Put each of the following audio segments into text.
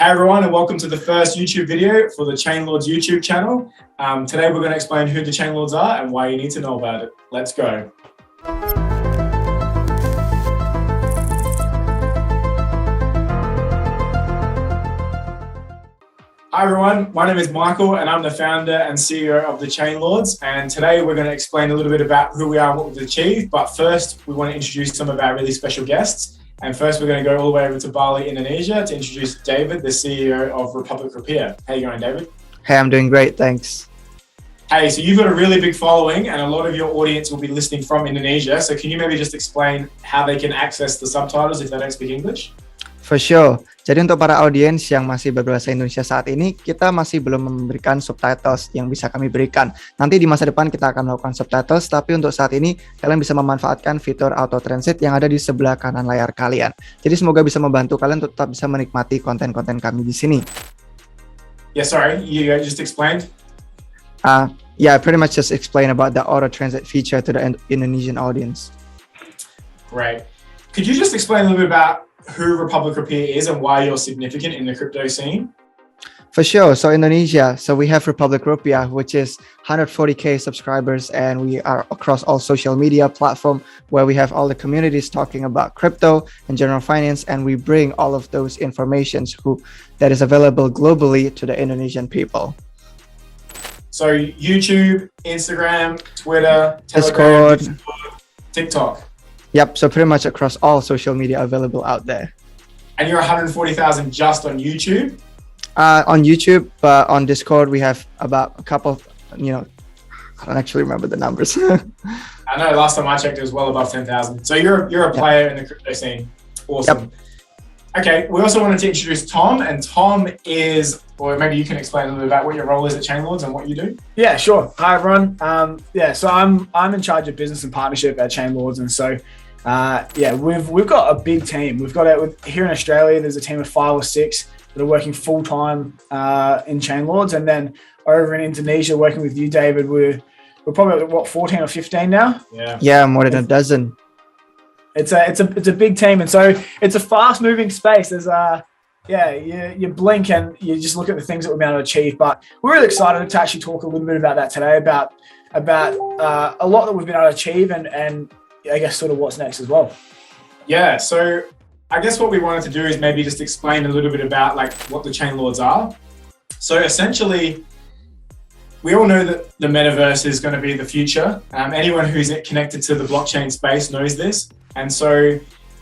Hey everyone, and welcome to the first YouTube video for the Chainlords YouTube channel. Today we're going to explain who the Chainlords are and why you need to know about it. Let's go. Hi everyone, my name is Michael and I'm the founder and CEO of the Chainlords, and today we're going to explain a little bit about who we are and what we've achieved, but first we want to introduce some of our really special guests. And first we're going to go all the way over to Bali, Indonesia to introduce David, the CEO of Republic Rupiah. How you going, David? Hey, I'm doing great, thanks. Hey, so you've got a really big following and a lot of your audience will be listening from Indonesia. So can you maybe just explain how they can access the subtitles if they don't speak English? For sure. Jadi untuk para audiens yang masih berbahasa Indonesia saat ini, kita masih belum memberikan subtitles yang bisa kami berikan. Nanti di masa depan kita akan melakukan subtitles, tapi untuk saat ini kalian bisa memanfaatkan fitur auto translate yang ada di sebelah kanan layar kalian. Jadi semoga bisa membantu kalian untuk tetap bisa menikmati konten-konten kami di sini. Yeah, sorry, you just explained? Yeah, I pretty much just explained about the auto translate feature to the Indonesian audience. Great. Could you just explain a little bit about who Republic Rupiah is and why you're significant in the crypto scene? For sure. So Indonesia, we have Republic Rupiah, which is 140k subscribers, and we are across all social media platforms where we have all the communities talking about crypto and general finance, and we bring all of those informations that is available globally to the Indonesian people. So YouTube, Instagram, Twitter, Telegram, Discord, TikTok. Yep, so pretty much across all social media available out there. And you're 140,000 just on YouTube? On YouTube, but on Discord we have about a couple, I don't actually remember the numbers. I know last time I checked it was well above 10,000. So you're a player in the crypto scene. Awesome. Yep. Okay, we also wanted to introduce Tom, and Tom is, or maybe you can explain a little bit about what your role is at Chainlords and what you do. Yeah, sure. Hi everyone. So I'm in charge of business and partnership at Chainlords, and so we've got a big team. We've got here in Australia. There's a team of 5 or 6 that are working full time in Chainlords, and then over in Indonesia, working with you, David, we're probably what 14 or 15 now. Yeah, more than a dozen. It's a big team, and so it's a fast moving space. There's you blink and you just look at the things that we've been able to achieve. But we're really excited to actually talk a little bit about that today, about a lot that we've been able to achieve, and I guess sort of what's next as well. Yeah, so I guess what we wanted to do is maybe just explain a little bit about like what the Chainlords are. So essentially, we all know that the metaverse is going to be the future. Anyone who's connected to the blockchain space knows this. And so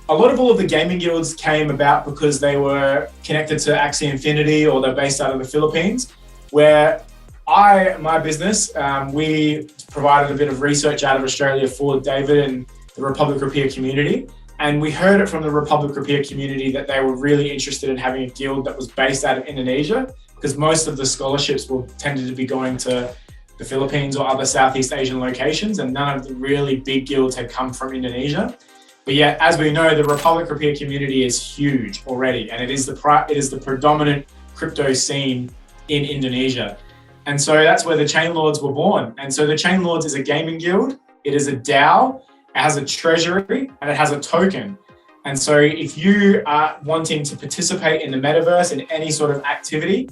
a lot of all of the gaming guilds came about because they were connected to Axie Infinity, or they're based out of the Philippines, where my business, we provided a bit of research out of Australia for David and the Republic Rupiah community. And we heard it from the Republic Rupiah community that they were really interested in having a guild that was based out of Indonesia, because most of the scholarships tended to be going to the Philippines or other Southeast Asian locations, and none of the really big guilds had come from Indonesia. But yet, as we know, the Republic Rupiah community is huge already, and it is the predominant crypto scene in Indonesia. And so that's where the Chainlords were born. And so the Chainlords is a gaming guild, it is a DAO, it has a treasury, and it has a token. And so if you are wanting to participate in the metaverse in any sort of activity,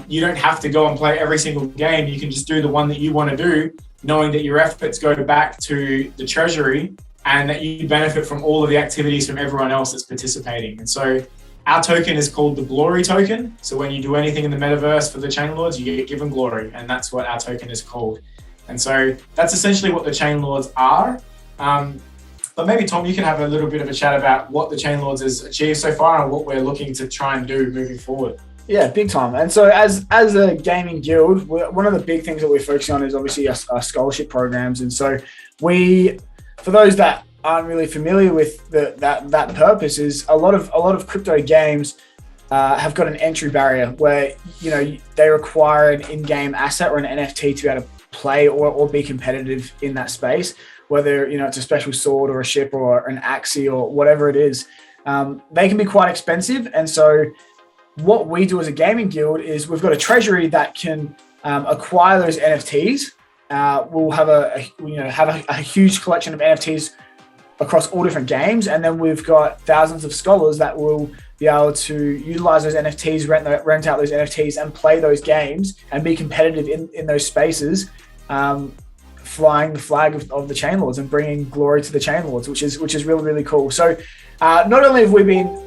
you don't have to go and play every single game. You can just do the one that you want to do, knowing that your efforts go back to the treasury and that you benefit from all of the activities from everyone else that's participating. And so our token is called the Glory token. So when you do anything in the metaverse for the Chainlords, you get given glory, and that's what our token is called. And so that's essentially what the Chainlords are. But maybe Tom, you can have a little bit of a chat about what the Chainlords has achieved so far and what we're looking to try and do moving forward. Yeah, big time. And so as a gaming guild, one of the big things that we're focusing on is obviously our scholarship programs. And so for those that aren't really familiar with that purpose, is a lot of crypto games have got an entry barrier where they require an in-game asset or an NFT to be able to play or be competitive in that space, whether it's a special sword or a ship or an Axie or whatever it is. They can be quite expensive, and so what we do as a gaming guild is we've got a treasury that can acquire those NFTs. We'll have a huge collection of NFTs across all different games, and then we've got thousands of scholars that will be able to utilize those NFTs, rent out those NFTs, and play those games and be competitive in those spaces, flying the flag of the Chainlords and bringing glory to the Chainlords, which is really, really cool. So not only have we been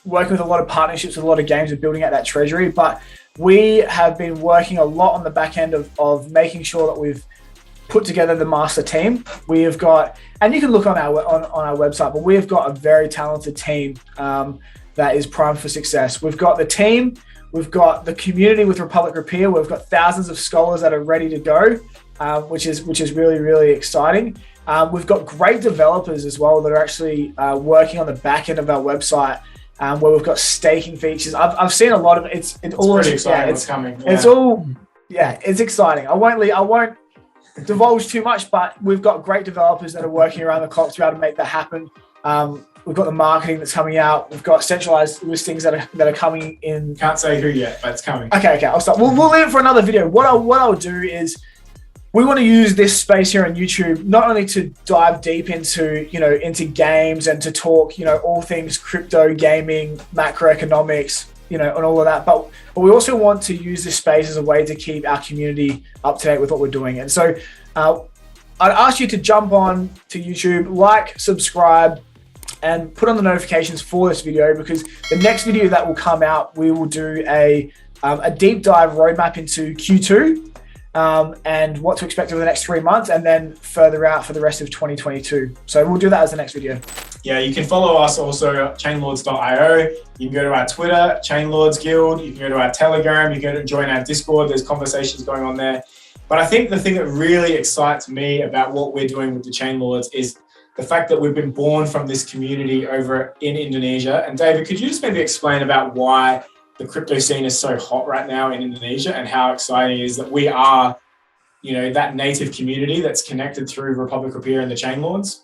working with a lot of partnerships with a lot of games and building out that treasury, but we have been working a lot on the back end of making sure that we've put together the master team. We have got, and you can look on our website, but we have got a very talented team that is primed for success. We've got the team, we've got the community with Republic Repair, we've got thousands of scholars that are ready to go, which is really, really exciting. We've got great developers as well that are actually working on the back end of our website, where we've got staking features. I've seen a lot of it. It's pretty exciting what's coming. Yeah. It's all, it's exciting. I won't divulge too much, but we've got great developers that are working around the clock to be able to make that happen. We've got the marketing that's coming out. We've got centralized listings that are coming in. Can't say who yet, but it's coming. Okay, I'll stop. We'll leave it for another video. What I'll do is, we want to use this space here on YouTube not only to dive deep into games and to talk all things crypto, gaming, macroeconomics, and all of that, but we also want to use this space as a way to keep our community up to date with what we're doing. And so I'd ask you to jump on to YouTube, like, subscribe, and put on the notifications for this video, because the next video that will come out, we will do a deep dive roadmap into Q2. And what to expect over the next 3 months, and then further out for the rest of 2022. So we'll do that as the next video. Yeah, you can follow us also at chainlords.io. You can go to our Twitter, Chainlords Guild. You can go to our Telegram. You can go to join our Discord. There's conversations going on there. But I think the thing that really excites me about what we're doing with the Chainlords is the fact that we've been born from this community over in Indonesia. And David, could you just maybe explain about why the crypto scene is so hot right now in Indonesia, and how exciting it is that we are, that native community that's connected through Republic Repair and the Chainlords?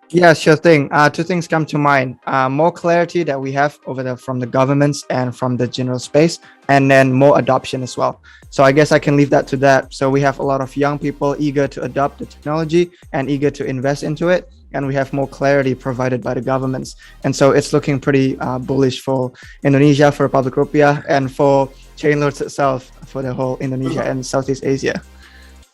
Yeah, sure thing. Two things come to mind. More clarity that we have from the governments and from the general space, and then more adoption as well. So I guess I can leave that to that. So we have a lot of young people eager to adopt the technology and eager to invest into it. And we have more clarity provided by the governments. And so it's looking pretty bullish for Indonesia, for Republic Rupiah, and for Chainlords itself, for the whole Indonesia and Southeast Asia.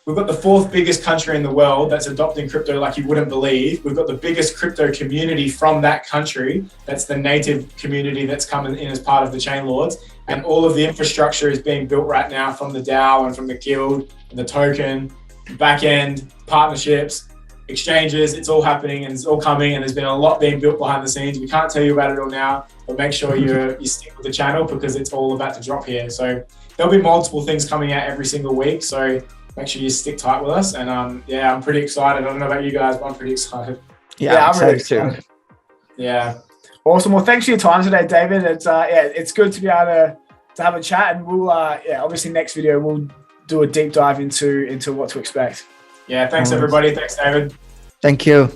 We've got the 4th biggest country in the world that's adopting crypto like you wouldn't believe. We've got the biggest crypto community from that country. That's the native community that's coming in as part of the Chainlords. And all of the infrastructure is being built right now from the DAO and from the guild and the token, back end, partnerships, exchanges. It's all happening and it's all coming, and there's been a lot being built behind the scenes. We can't tell you about it all now, but make sure you stick with the channel, because it's all about to drop here. So there'll be multiple things coming out every single week. So make sure you stick tight with us. And I'm pretty excited. I don't know about you guys, but I'm pretty excited. Yeah, I'm really excited. Yeah. Awesome. Well, thanks for your time today, David. It's good to be able to have a chat, and we'll obviously next video we'll do a deep dive into what to expect. Yeah, thanks everybody. Thanks, David. Thank you.